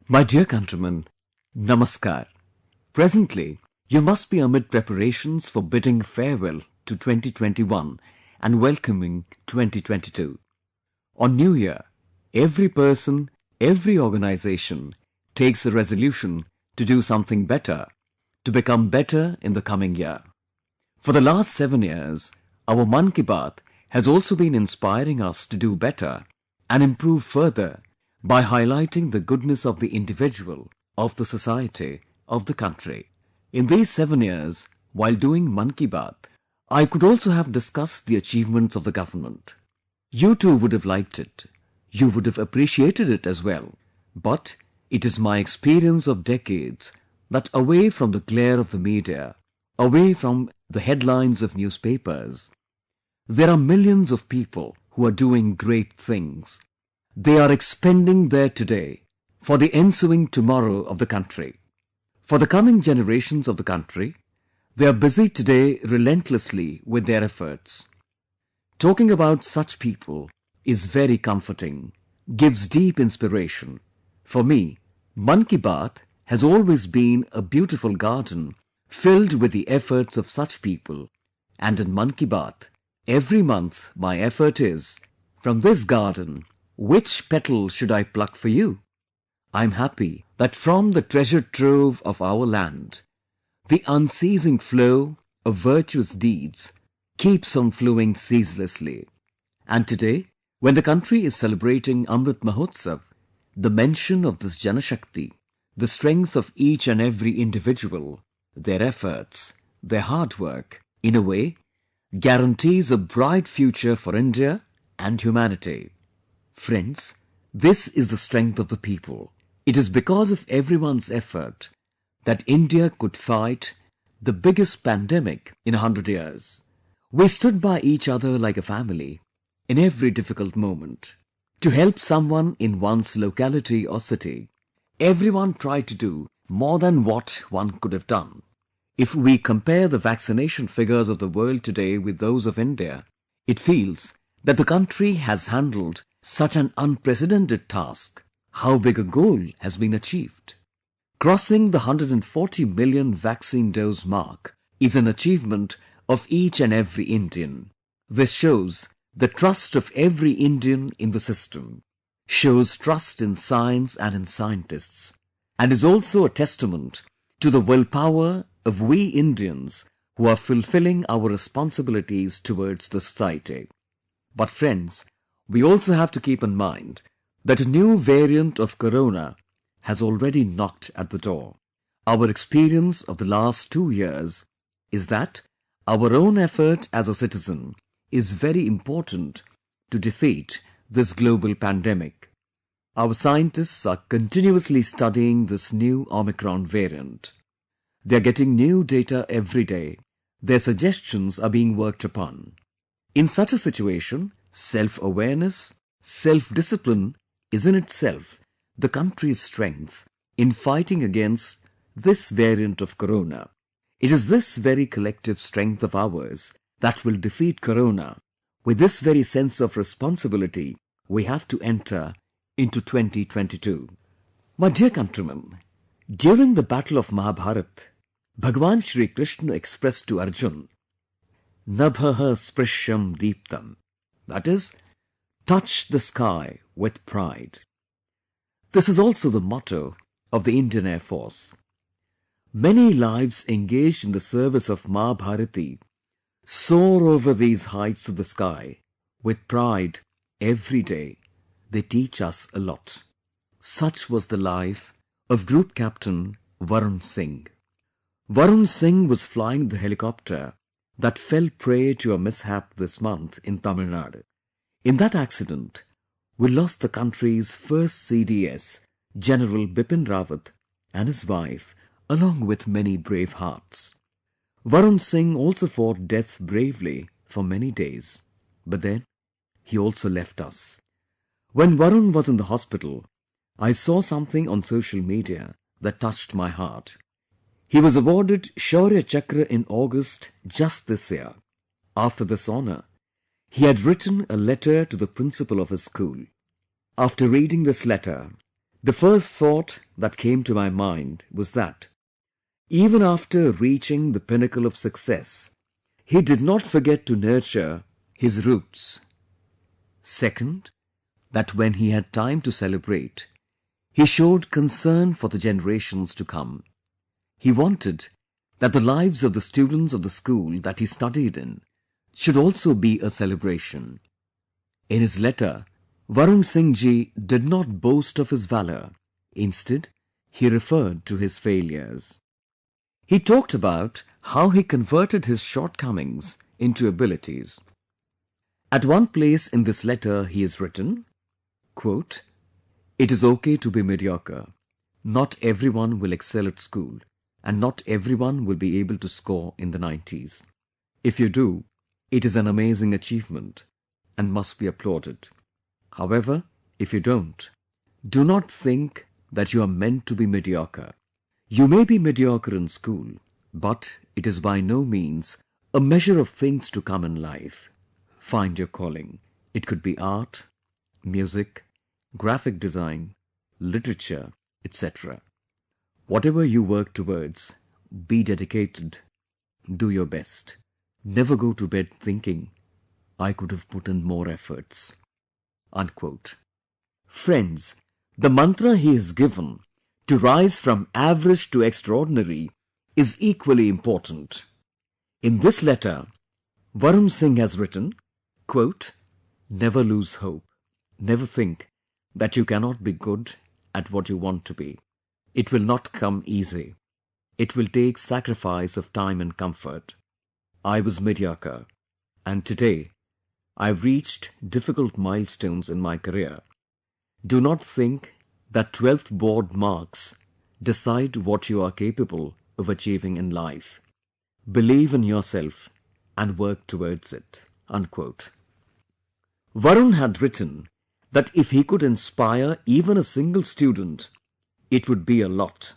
My dear countrymen, Namaskar. Presently, you must be amid preparations for bidding farewell to 2021 and welcoming 2022. On New Year, every person, every organization takes a resolution to do something better, to become better in the coming year. For the last 7 years, our Mann Ki Baat has also been inspiring us to do better and improve further by highlighting the goodness of the individual, of the society, of the country. In these 7 years, while doing Mann Ki Baat, I could also have discussed the achievements of the government. You too would have liked it. You would have appreciated it as well. But it is my experience of decades that away from the glare of the media, away from the headlines of newspapers, there are millions of people who are doing great things. They are expending their today for the ensuing tomorrow of the country. For the coming generations of the country, they are busy today relentlessly with their efforts. Talking about such people is very comforting, gives deep inspiration. For me, Mann Ki Baat has always been a beautiful garden filled with the efforts of such people, and in Mann Ki Baat, every month my effort is, from this garden, which petal should I pluck for you? I am happy that from the treasure trove of our land, the unceasing flow of virtuous deeds keeps on flowing ceaselessly. And today, when the country is celebrating Amrit Mahotsav, the mention of this Janashakti, the strength of each and every individual, their efforts, their hard work, in a way, guarantees a bright future for India and humanity. Friends, this is the strength of the people. It is because of everyone's effort that India could fight the biggest pandemic in 100 years. We stood by each other like a family in every difficult moment. To help someone in one's locality or city, everyone tried to do more than what one could have done. If we compare the vaccination figures of the world today with those of India, it feels that the country has handled such an unprecedented task. How big a goal has been achieved? Crossing the 140 million vaccine dose mark is an achievement of each and every Indian. This shows the trust of every Indian in the system, shows trust in science and in scientists, and is also a testament to the willpower of we Indians who are fulfilling our responsibilities towards the society. But friends, we also have to keep in mind that a new variant of Corona has already knocked at the door. Our experience of the last 2 years is that our own effort as a citizen is very important to defeat this global pandemic. Our scientists are continuously studying this new Omicron variant. They are getting new data every day. Their suggestions are being worked upon. In such a situation, self-awareness, self-discipline is in itself the country's strength in fighting against this variant of Corona. It is this very collective strength of ours that will defeat Corona. With this very sense of responsibility, we have to enter into 2022. My dear countrymen, during the battle of Mahabharat, Bhagwan Shri Krishna expressed to Arjun, Nabhaha Sprisham Deeptam, that is, touch the sky with pride. This is also the motto of the Indian Air Force. Many lives engaged in the service of Maa Bharati soar over these heights of the sky with pride every day. They teach us a lot. Such was the life of Group Captain Varun Singh. Varun Singh was flying the helicopter that fell prey to a mishap this month in Tamil Nadu. In that accident, we lost the country's first CDS, General Bipin Rawat, and his wife, along with many brave hearts. Varun Singh also fought death bravely for many days, but then he also left us. When Varun was in the hospital, I saw something on social media that touched my heart. He was awarded Shaurya Chakra in August just this year. After this honor, he had written a letter to the principal of his school. After reading this letter, The first thought that came to my mind was that, even after reaching the pinnacle of success, he did not forget to nurture his roots. Second, that when he had time to celebrate, he showed concern for the generations to come. He wanted that the lives of the students of the school that he studied in should also be a celebration. In his letter, Varun Singh ji did not boast of his valor. Instead, he referred to his failures. He talked about how he converted his shortcomings into abilities. At one place in this letter he has written, quote, "It is okay to be mediocre. Not everyone will excel at school, and not everyone will be able to score in the 90s. If you do, it is an amazing achievement and must be applauded. However, if you don't, do not think that you are meant to be mediocre. You may be mediocre in school, but it is by no means a measure of things to come in life. Find your calling. It could be art, music, graphic design, literature, etc. Whatever you work towards, be dedicated, do your best. Never go to bed thinking, I could have put in more efforts." Unquote. Friends, the mantra he has given to rise from average to extraordinary is equally important. In this letter, Varun Singh has written, quote, "Never lose hope. Never think that you cannot be good at what you want to be. It will not come easy. It will take sacrifice of time and comfort. I was mediocre, and today I've reached difficult milestones in my career. Do not think that 12th board marks decide what you are capable of achieving in life. Believe in yourself and work towards it." Unquote. Varun had written that if he could inspire even a single student, it would be a lot.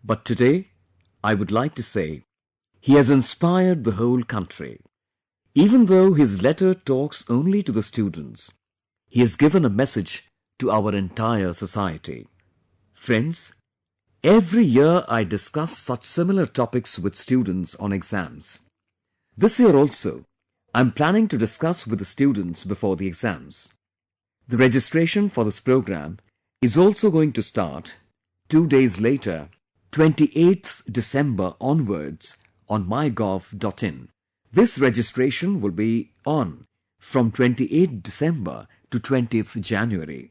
But today, I would like to say, he has inspired the whole country. Even though his letter talks only to the students, he has given a message to our entire society. Friends, every year I discuss such similar topics with students on exams. This year also, I am planning to discuss with the students before the exams. The registration for this program is also going to start 2 days later, 28th December onwards on mygov.in. This registration will be on from 28th December to 20th January.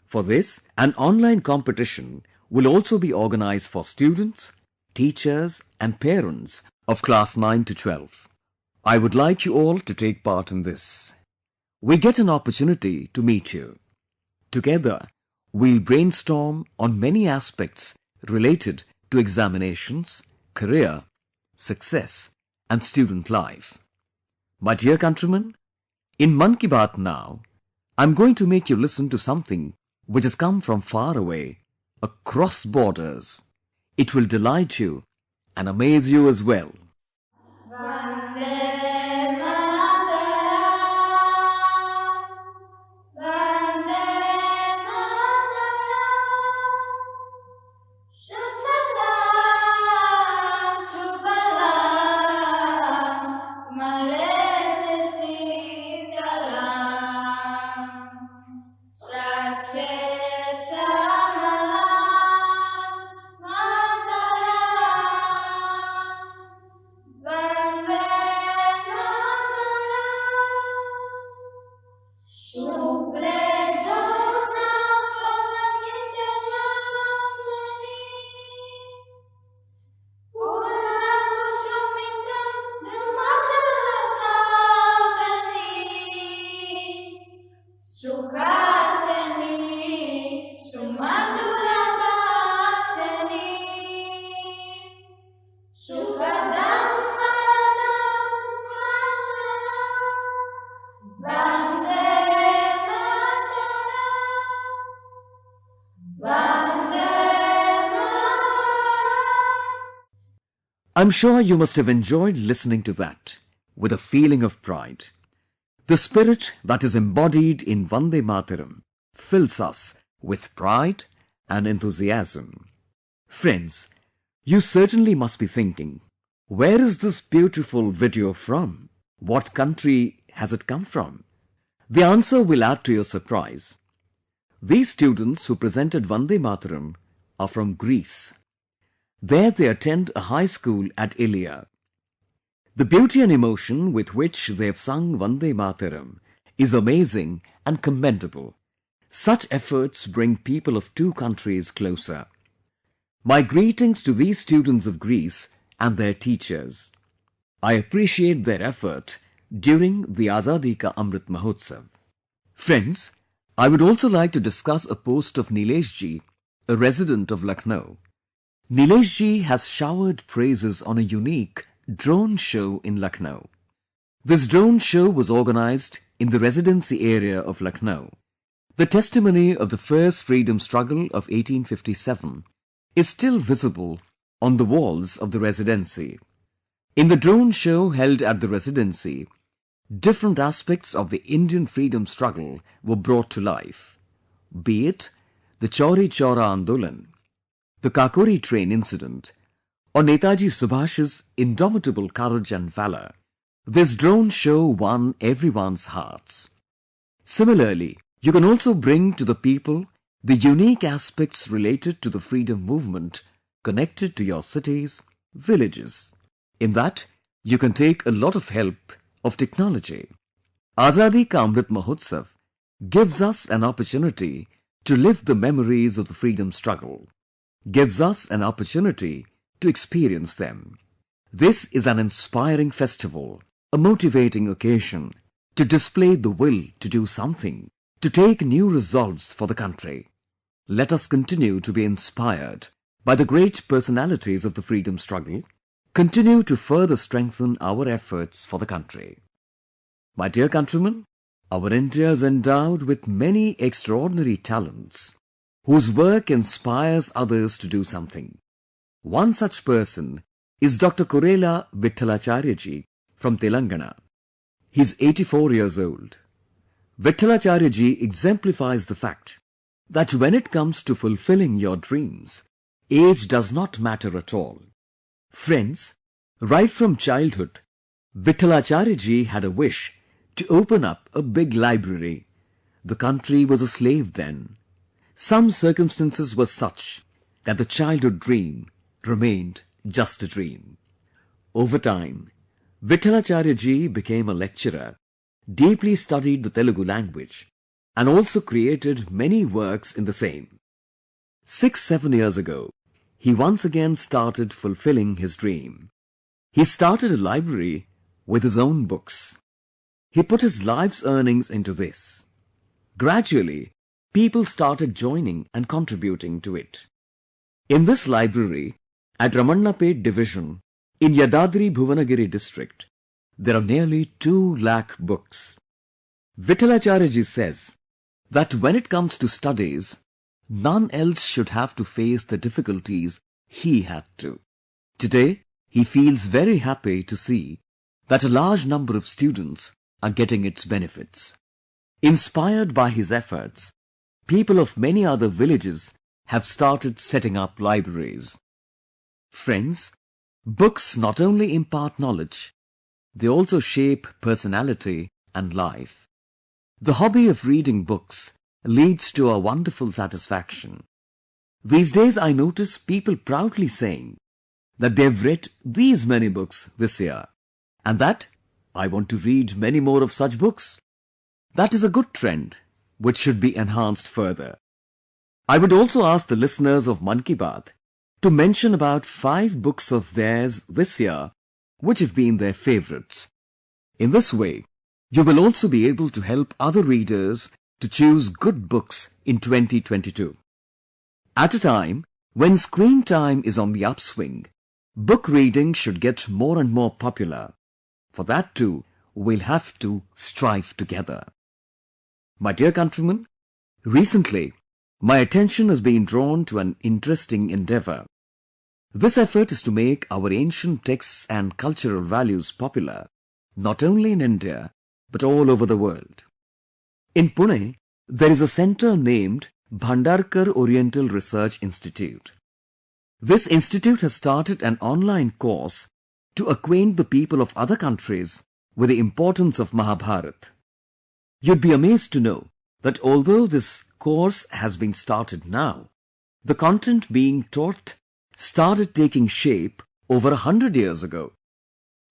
For this, an online competition will also be organized for students, teachers and parents of class 9 to 12. I would like you all to take part in this. We get an opportunity to meet you. Together, we'll brainstorm on many aspects related to examinations, career, success and student life. My dear countrymen, in Mann Ki Baat now, I'm going to make you listen to something which has come from far away, across borders. It will delight you and amaze you as well. I'm sure you must have enjoyed listening to that with a feeling of pride. The spirit that is embodied in Vande Mataram fills us with pride and enthusiasm. Friends, you certainly must be thinking, where is this beautiful video from? What country has it come from? The answer will add to your surprise. These students who presented Vande Mataram are from Greece. There they attend a high school at Ilia. The beauty and emotion with which they have sung Vande Mataram is amazing and commendable. Such efforts bring people of two countries closer. My greetings to these students of Greece and their teachers. I appreciate their effort during the Azadi Ka Amrit Mahotsav. Friends, I would also like to discuss a post of Nilesh ji, a resident of Lucknow. Nilesh ji has showered praises on a unique drone show in Lucknow. This drone show was organized in the residency area of Lucknow. The testimony of the first freedom struggle of 1857 is still visible on the walls of the residency. In the drone show held at the residency, different aspects of the Indian freedom struggle were brought to life, be it the Chauri Chaura Andolan, the Kakori train incident, or Netaji Subhash's indomitable courage and valor. This drone show won everyone's hearts. Similarly, you can also bring to the people the unique aspects related to the freedom movement connected to your cities, villages. In that, you can take a lot of help of technology. Azadi Ka Amrit Mahotsav gives us an opportunity to live the memories of the freedom struggle, gives us an opportunity to experience them. This is an inspiring festival, a motivating occasion to display the will to do something, to take new resolves for the country. Let us continue to be inspired by the great personalities of the freedom struggle, continue to further strengthen our efforts for the country. My dear countrymen, our India is endowed with many extraordinary talents, whose work inspires others to do something. One such person is Dr. Kurela Vittalacharya ji from Telangana. He is 84 years old. Vittalacharya ji exemplifies the fact that when it comes to fulfilling your dreams, age does not matter at all. Friends, right from childhood, Vittalacharya ji had a wish to open up a big library. The country was a slave then. Some circumstances were such that the childhood dream remained just a dream. Over time, Vittalacharya ji became a lecturer, deeply studied the Telugu language, and also created many works in the same. 6-7 years ago, he once again started fulfilling his dream. He started a library with his own books. He put his life's earnings into this. Gradually, people started joining and contributing to it. In this library, at Ramannapet division, in Yadadri Bhuvanagiri district, there are nearly 2 lakh books. Vittalacharya ji says that when it comes to studies, none else should have to face the difficulties he had to. Today, he feels very happy to see that a large number of students are getting its benefits. Inspired by his efforts, people of many other villages have started setting up libraries. Friends, books not only impart knowledge, they also shape personality and life. The hobby of reading books leads to a wonderful satisfaction. These days I notice people proudly saying that they have read these many books this year, and that I want to read many more of such books. That is a good trend which should be enhanced further. I would also ask the listeners of Mann Ki Baat to mention about 5 books of theirs this year which have been their favorites. In this way, you will also be able to help other readers to choose good books in 2022. At a time when screen time is on the upswing, book reading should get more and more popular. For that too, we'll have to strive together. My dear countrymen, recently, my attention has been drawn to an interesting endeavor. This effort is to make our ancient texts and cultural values popular, not only in India, but all over the world. In Pune, there is a center named Bhandarkar Oriental Research Institute. This institute has started an online course to acquaint the people of other countries with the importance of Mahabharata. You'd be amazed to know that although this course has been started now, the content being taught started taking shape over 100 years ago.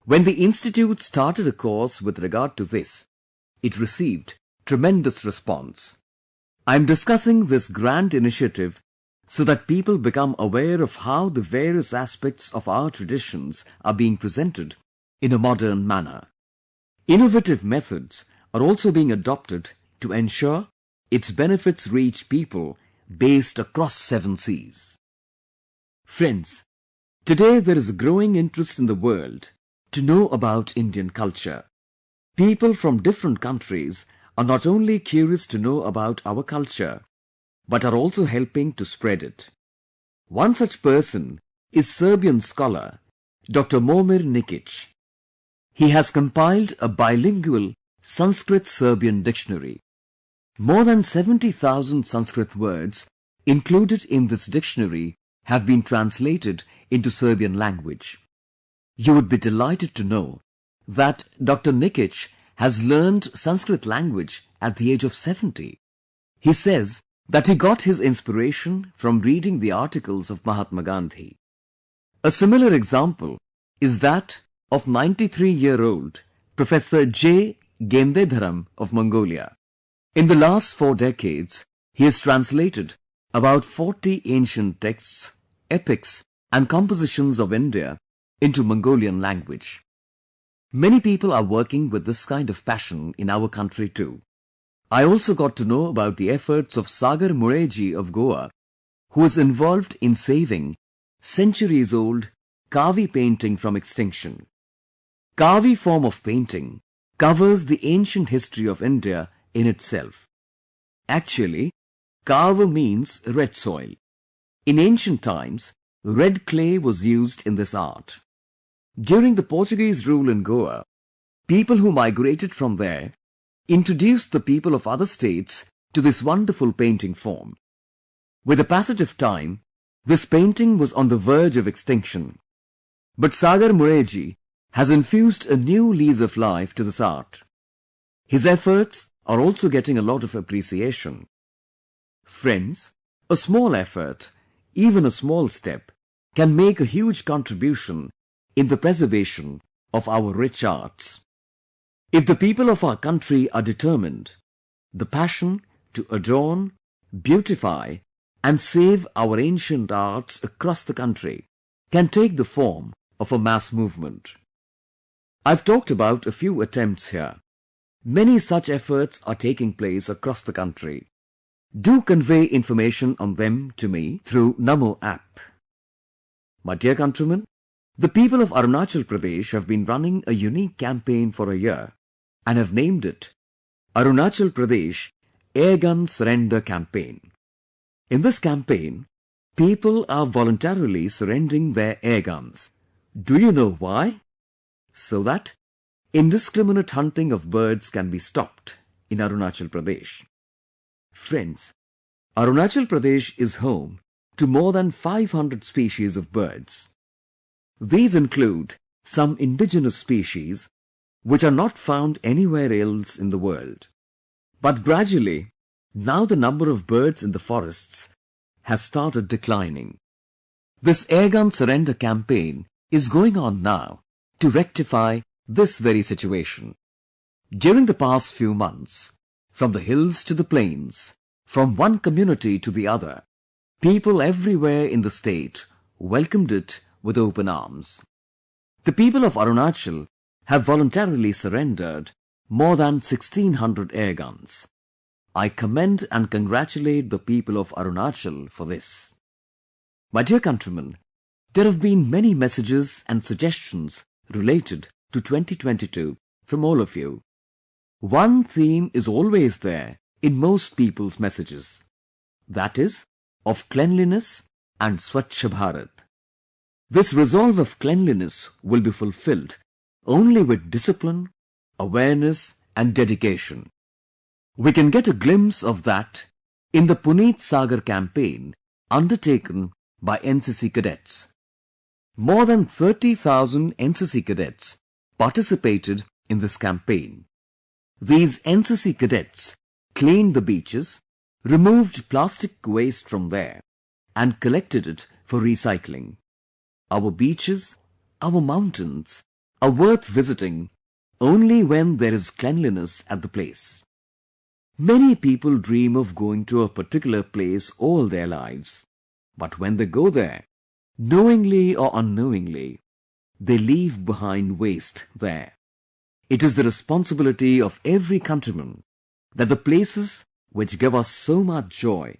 When the institute started a course with regard to this, it received tremendous response. I am discussing this grand initiative so that people become aware of how the various aspects of our traditions are being presented in a modern manner. Innovative methods are also being adopted to ensure its benefits reach people based across 7 seas. Friends, today there is a growing interest in the world to know about Indian culture. People from different countries are not only curious to know about our culture, but are also helping to spread it. One such person is Serbian scholar Dr. Momir Nikic. He has compiled a bilingual Sanskrit-Serbian dictionary. More than 70,000 Sanskrit words included in this dictionary have been translated into Serbian language. You would be delighted to know that Dr. Nikic has learned Sanskrit language at the age of 70. He says that he got his inspiration from reading the articles of Mahatma Gandhi. A similar example is that of 93-year-old Professor J. Gendedharam of Mongolia. In the last 4 decades, he has translated about 40 ancient texts, epics and compositions of India into Mongolian language. Many people are working with this kind of passion in our country too. I also got to know about the efforts of Sagar Mureji of Goa, who is involved in saving centuries-old Kavi painting from extinction. Kavi form of painting covers the ancient history of India in itself. Actually, Kava means red soil. In ancient times, red clay was used in this art. During the Portuguese rule in Goa, people who migrated from there introduced the people of other states to this wonderful painting form. With the passage of time, this painting was on the verge of extinction. But Sagar Mureji has infused a new lease of life to this art. His efforts are also getting a lot of appreciation. Friends, a small effort, even a small step, can make a huge contribution in the preservation of our rich arts. If the people of our country are determined, the passion to adorn, beautify and save our ancient arts across the country can take the form of a mass movement. I've talked about a few attempts here. Many such efforts are taking place across the country. Do convey information on them to me through Namo app. My dear countrymen, the people of Arunachal Pradesh have been running a unique campaign for a year and have named it Arunachal Pradesh Airgun Surrender Campaign. In this campaign, people are voluntarily surrendering their airguns. Do you know why? So that indiscriminate hunting of birds can be stopped in Arunachal Pradesh. Friends, Arunachal Pradesh is home to more than 500 species of birds. These include some indigenous species which are not found anywhere else in the world. But gradually, now the number of birds in the forests has started declining. This Airgun Surrender campaign is going on now to rectify this very situation. During the past few months, from the hills to the plains, from one community to the other, people everywhere in the state welcomed it with open arms. The people of Arunachal have voluntarily surrendered more than 1,600 airguns. I commend and congratulate the people of Arunachal for this. My dear countrymen, there have been many messages and suggestions related to 2022 from all of you. One theme is always there in most people's messages. That is, of cleanliness and Swachh Bharat. This resolve of cleanliness will be fulfilled only with discipline, awareness and dedication. We can get a glimpse of that in the Puneet Sagar campaign undertaken by NCC cadets. More than 30,000 NCC cadets participated in this campaign. These NCC cadets cleaned the beaches, removed plastic waste from there, and collected it for recycling. Our beaches, our mountains are worth visiting only when there is cleanliness at the place. Many people dream of going to a particular place all their lives, but when they go there, knowingly or unknowingly, they leave behind waste there. It is the responsibility of every countryman that the places which give us so much joy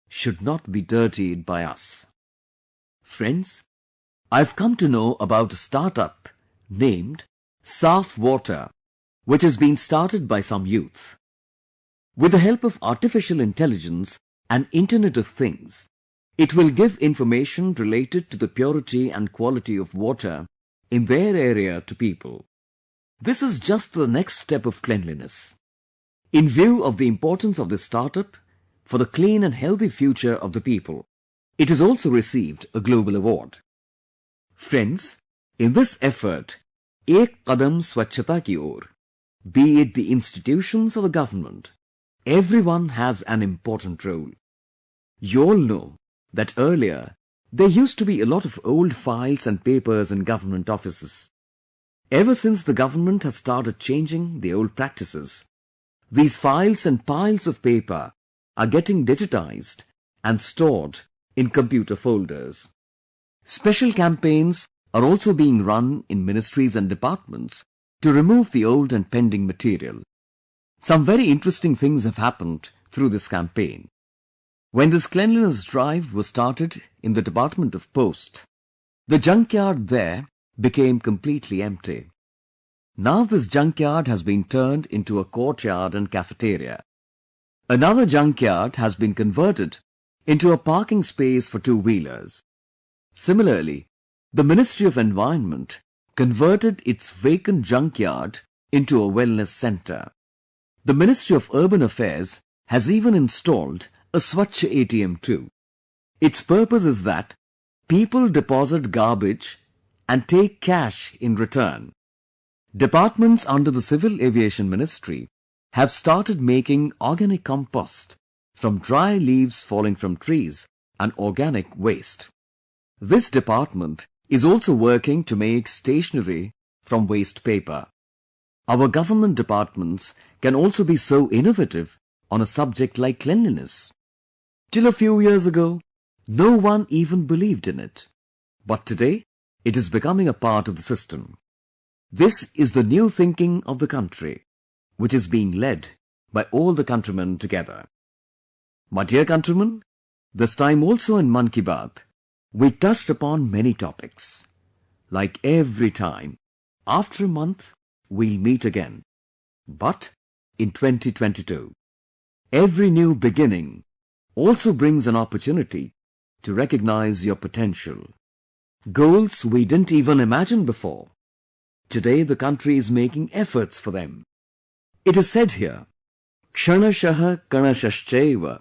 should not be dirtied by us. Friends, I've come to know about a startup named Saaf Water, which has been started by some youth. With the help of artificial intelligence and Internet of Things, it will give information related to the purity and quality of water in their area to people. This is just the next step of cleanliness. In view of the importance of this startup for the clean and healthy future of the people, it has also received a global award. Friends, in this effort, Ek Qadam Swachhata Ki Or, be it the institutions or the government, everyone has an important role. You all know that earlier there used to be a lot of old files and papers in government offices. Ever since the government has started changing the old practices, these files and piles of paper are getting digitized and stored in computer folders. Special campaigns are also being run in ministries and departments to remove the old and pending material. Some very interesting things have happened through this campaign. When this cleanliness drive was started in the Department of Post, the junkyard there became completely empty. Now this junkyard has been turned into a courtyard and cafeteria. Another junkyard has been converted into a parking space for two-wheelers. Similarly, the Ministry of Environment converted its vacant junkyard into a wellness center. The Ministry of Urban Affairs has even installed a Swachh ATM too. Its purpose is that people deposit garbage and take cash in return. Departments under the Civil Aviation Ministry have started making organic compost from dry leaves falling from trees and organic waste. This department is also working to make stationery from waste paper. Our government departments can also be so innovative on a subject like cleanliness. Till a few years ago, no one even believed in it. But today, it is becoming a part of the system. This is the new thinking of the country, which is being led by all the countrymen together. My dear countrymen, this time also in Mann Ki Baat, we touched upon many topics. Like every time, after a month, we'll meet again. But in 2022, every new beginning also brings an opportunity to recognize your potential. Goals we didn't even imagine before. Today the country is making efforts for them. It is said here, Kshanashah kanashashchaiva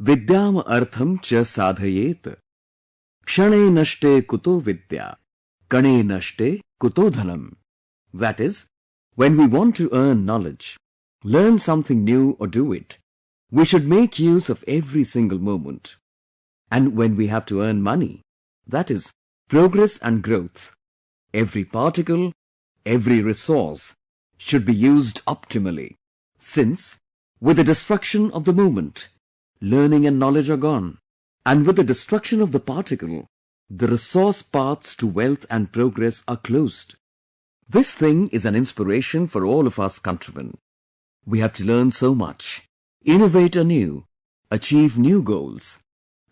vidyam artham cha sadhayet kshane nashte kuto vidya kane nashte kuto dhanam. That is, when we want to earn knowledge, learn something new or do it, we should make use of every single moment. And when we have to earn money, that is, progress and growth, every particle, every resource should be used optimally, since with the destruction of the moment, learning and knowledge are gone, and with the destruction of the particle, the resource paths to wealth and progress are closed. This thing is an inspiration for all of us countrymen. We have to learn so much, innovate anew, achieve new goals.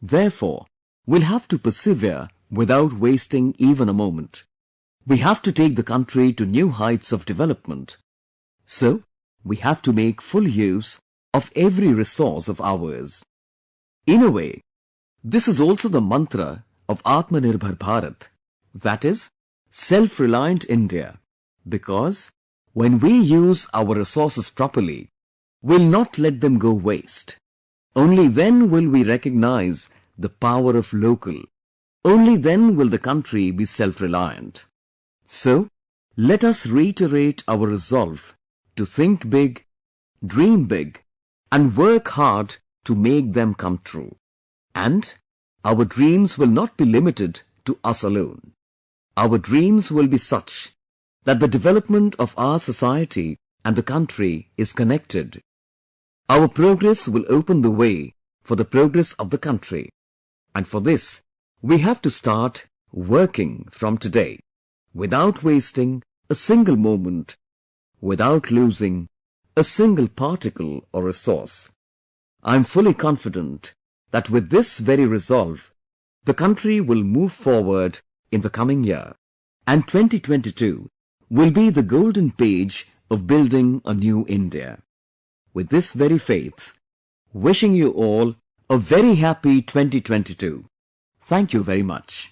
Therefore, we'll have to persevere without wasting even a moment. We have to take the country to new heights of development. So, we have to make full use of every resource of ours. In a way, this is also the mantra of Atmanirbhar Bharat, that is, self-reliant India, because when we use our resources properly, we'll not let them go waste. Only then will we recognize the power of local. Only then will the country be self-reliant. So, let us reiterate our resolve to think big, dream big, and work hard to make them come true. And our dreams will not be limited to us alone. Our dreams will be such that the development of our society and the country is connected. Our progress will open the way for the progress of the country. And for this, we have to start working from today, without wasting a single moment, without losing a single particle or resource. I am fully confident that with this very resolve, the country will move forward in the coming year, and 2022 will be the golden page of building a new India. With this very faith, wishing you all a very happy 2022. Thank you very much.